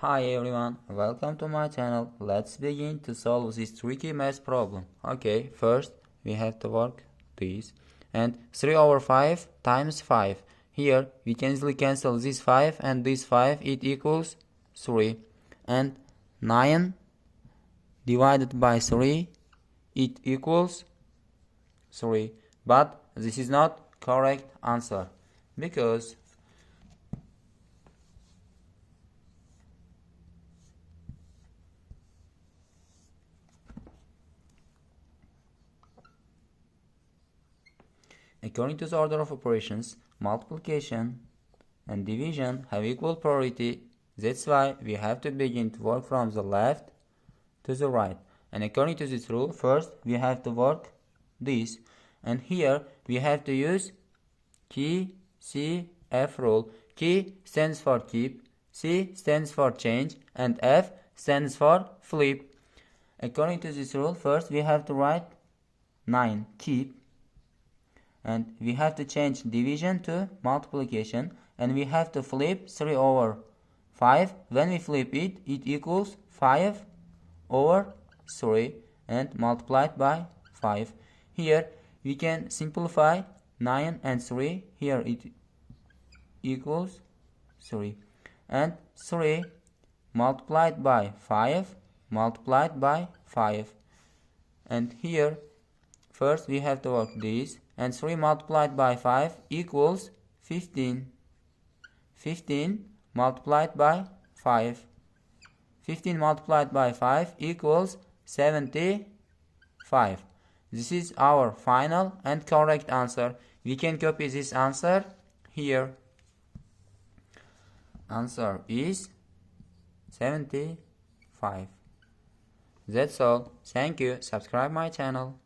Hi everyone, welcome to my channel. Let's begin to solve this tricky math problem. Okay, first we have to work this. And 3 over 5 times 5. Here we can easily cancel this 5 and this 5. It equals 3. And 9 divided by 3. It equals 3. But this is not correct answer. Because according to the order of operations, multiplication and division have equal priority. That's why we have to begin to work from the left to the right. And according to this rule, first we have to work this. And here we have to use KCF rule. K stands for keep, C stands for change, and F stands for flip. According to this rule, first we have to write 9, keep. And we have to change division to multiplication, and we have to flip 3 over 5. When we flip it, it equals 5 over 3 and multiplied by 5. Here we can simplify 9 and 3. Here it equals 3. And 3 multiplied by 5 multiplied by 5. And here first we have to work this. And 3 multiplied by 5 equals 15. 15 multiplied by 5. 15 multiplied by 5 equals 75. This is our final and correct answer. We can copy this answer here. Answer is 75. That's all. Thank you. Subscribe my channel.